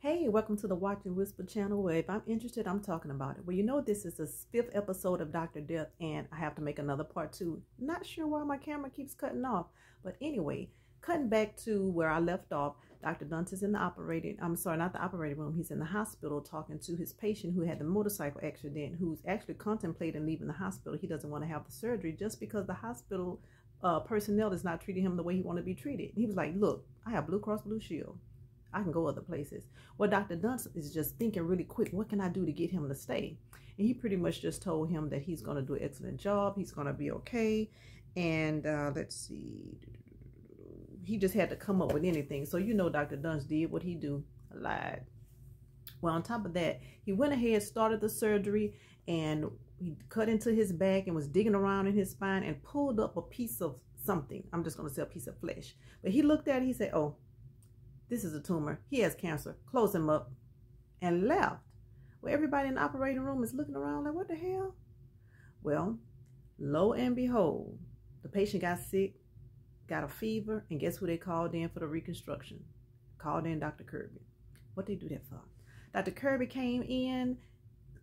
Hey, welcome to the Watch and Whisper channel, where if I'm interested, I'm talking about it. Well, you know, this is the 5th episode of Dr. Death, and I have to make another part 2. Not sure why my camera keeps cutting off, but anyway, cutting back to where I left off, Dr. Dunce is in the not the operating room. He's in the hospital talking to his patient who had the motorcycle accident, who's actually contemplating leaving the hospital. He doesn't want to have the surgery just because the hospital personnel is not treating him the way he wanted to be treated. He was like, look, I have Blue Cross Blue Shield. I can go other places. Well, Dr. Dunce is just thinking really quick, what can I do to get him to stay? And he pretty much just told him that he's going to do an excellent job. He's going to be okay. And let's see. He just had to come up with anything. So, you know, Dr. Dunce did what he do. Lied. Well, on top of that, he went ahead, started the surgery, and he cut into his back and was digging around in his spine and pulled up a piece of something. I'm just going to say a piece of flesh. But he looked at it, he said, oh, this is a tumor. He has cancer. Close him up. And left. Well, everybody in the operating room is looking around like, what the hell? Well, lo and behold, the patient got sick, got a fever, and guess who they called in for the reconstruction? Called in Dr. Kirby. What they do that for? Dr. Kirby came in,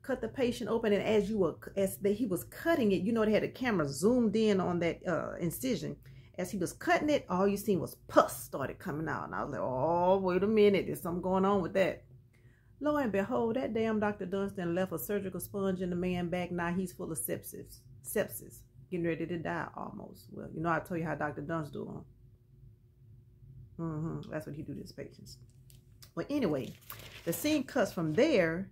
cut the patient open, and he was cutting it, you know, they had the camera zoomed in on that incision. As he was cutting it, all you seen was pus started coming out. And I was like, oh, wait a minute. There's something going on with that. Lo and behold, that damn Dr. Dunstan left a surgical sponge in the man's back. Now he's full of sepsis. Getting ready to die almost. Well, you know, I told you how Dr. Dunst do him. That's what he do to his patients. Well, anyway, the scene cuts from there.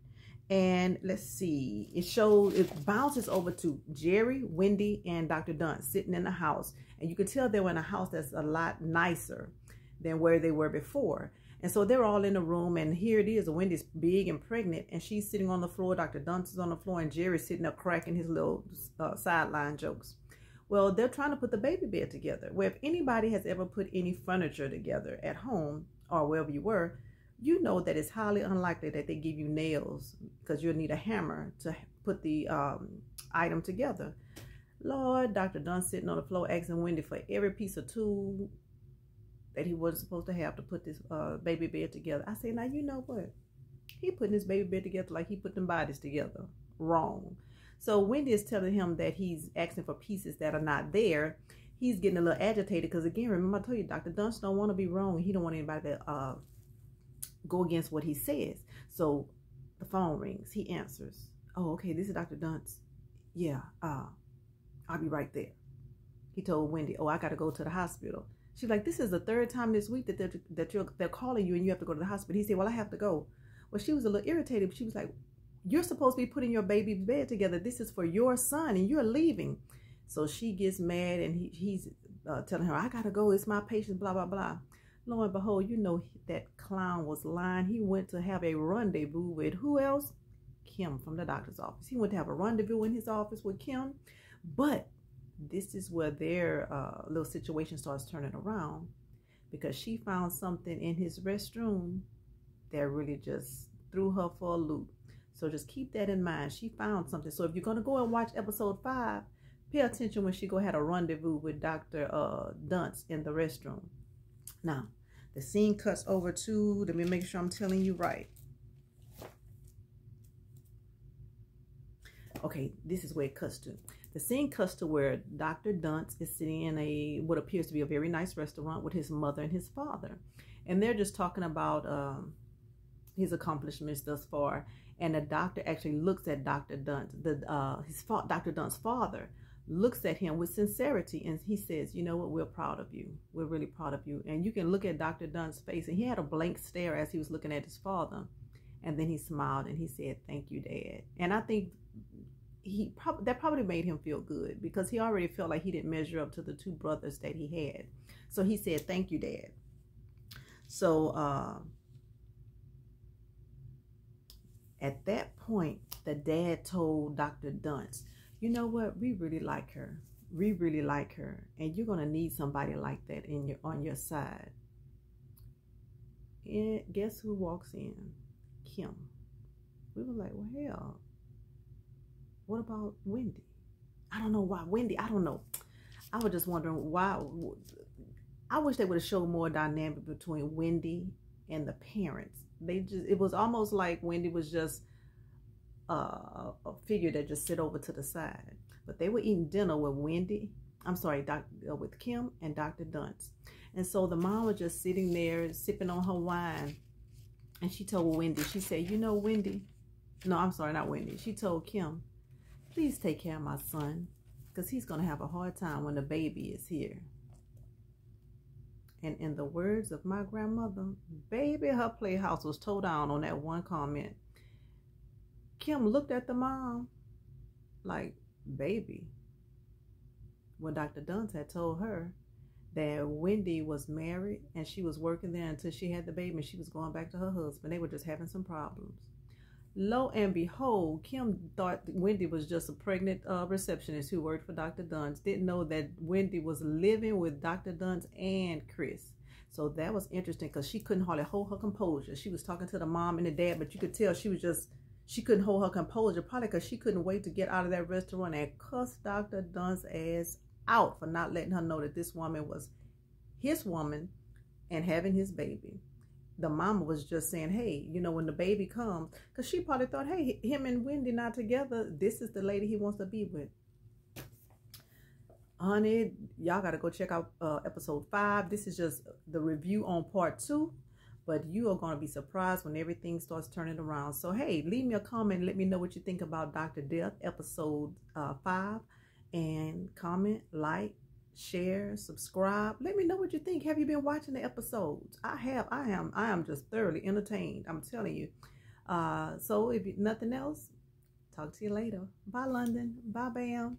And let's see, it bounces over to Jerry, Wendy, and Dr. Dunce sitting in the house. And you can tell they were in a house that's a lot nicer than where they were before. And so they're all in the room, and here it is. Wendy's big and pregnant, and she's sitting on the floor. Dr. Dunce is on the floor, and Jerry's sitting up cracking his little sideline jokes. Well, they're trying to put the baby bed together. Well, if anybody has ever put any furniture together at home or wherever you were, you know that it's highly unlikely that they give you nails, because you'll need a hammer to put the item together. Lord, Dr. Dunn sitting on the floor asking Wendy for every piece of tool that he wasn't supposed to have to put this baby bed together. I say, now you know what? He putting this baby bed together like he put them bodies together. Wrong. So Wendy is telling him that he's asking for pieces that are not there. He's getting a little agitated because, again, remember I told you, Dr. Dunn don't want to be wrong. He don't want anybody to go against what he says. So the phone rings. He answers. Oh, okay, this is Dr. Dunce. Yeah, I'll be right there. He told Wendy, oh, I got to go to the hospital. She's like, this is the 3rd time this week that they're calling you and you have to go to the hospital. He said, well, I have to go. Well, she was a little irritated, but she was like, you're supposed to be putting your baby's bed together. This is for your son and you're leaving. So she gets mad, and he's telling her, I got to go. It's my patient, blah, blah, blah. Lo and behold, you know that clown was lying. He went to have a rendezvous with who else? Kim from the doctor's office. He went to have a rendezvous in his office with Kim. But this is where their little situation starts turning around, because she found something in his restroom that really just threw her for a loop. So just keep that in mind. She found something. So if you're going to go and watch episode 5, pay attention when she had a rendezvous with Dr. Dunce in the restroom. Now, the scene cuts over to, let me make sure I'm telling you right. Okay, this is where it cuts to. The scene cuts to where Dr. Dunce is sitting in what appears to be a very nice restaurant with his mother and his father. And they're just talking about his accomplishments thus far. And the doctor actually looks at Dr. Dunce, Dr. Dunce's father looks at him with sincerity, and he says, you know what, we're proud of you. We're really proud of you. And you can look at Dr. Dunce's face, and he had a blank stare as he was looking at his father. And then he smiled and he said, thank you, Dad. And I think that probably made him feel good, because he already felt like he didn't measure up to the 2 brothers that he had. So he said, thank you, Dad. So at that point, the dad told Dr. Dunce, you know what, we really like her. We really like her. And you're going to need somebody like that on your side. And guess who walks in? Kim. We were like, well, hell, what about Wendy? I don't know why Wendy, I don't know. I was just wondering why. I wish they would have showed more dynamic between Wendy and the parents. it was almost like Wendy was just a figure that just sit over to the side. But they were eating dinner with with Kim and Dr. Dunst. And so the mom was just sitting there sipping on her wine. And she told Wendy, she said, you know, Wendy, no, I'm sorry, not Wendy. She told Kim, please take care of my son, because he's going to have a hard time when the baby is here. And in the words of my grandmother, baby, her playhouse was tore down on that one comment. Kim looked at the mom like, baby, when Dr. Dunst had told her that Wendy was married and she was working there until she had the baby and she was going back to her husband. They were just having some problems. Lo and behold, Kim thought Wendy was just a pregnant receptionist who worked for Dr. Dunst. Didn't know that Wendy was living with Dr. Dunst and Chris. So that was interesting because she couldn't hardly hold her composure. She was talking to the mom and the dad, but you could tell she couldn't hold her composure, probably because she couldn't wait to get out of that restaurant and cuss Dr. Dunst's ass out for not letting her know that this woman was his woman and having his baby. The mama was just saying, hey, you know, when the baby comes, because she probably thought, hey, him and Wendy not together, this is the lady he wants to be with. Honey, y'all got to go check out episode 5. This is just the review on part 2. But you are going to be surprised when everything starts turning around. So, hey, leave me a comment and let me know what you think about Dr. Death, episode 5. And comment, like, share, subscribe. Let me know what you think. Have you been watching the episodes? I have. I am just thoroughly entertained. I'm telling you. So, if nothing else, talk to you later. Bye, London. Bye, Bam.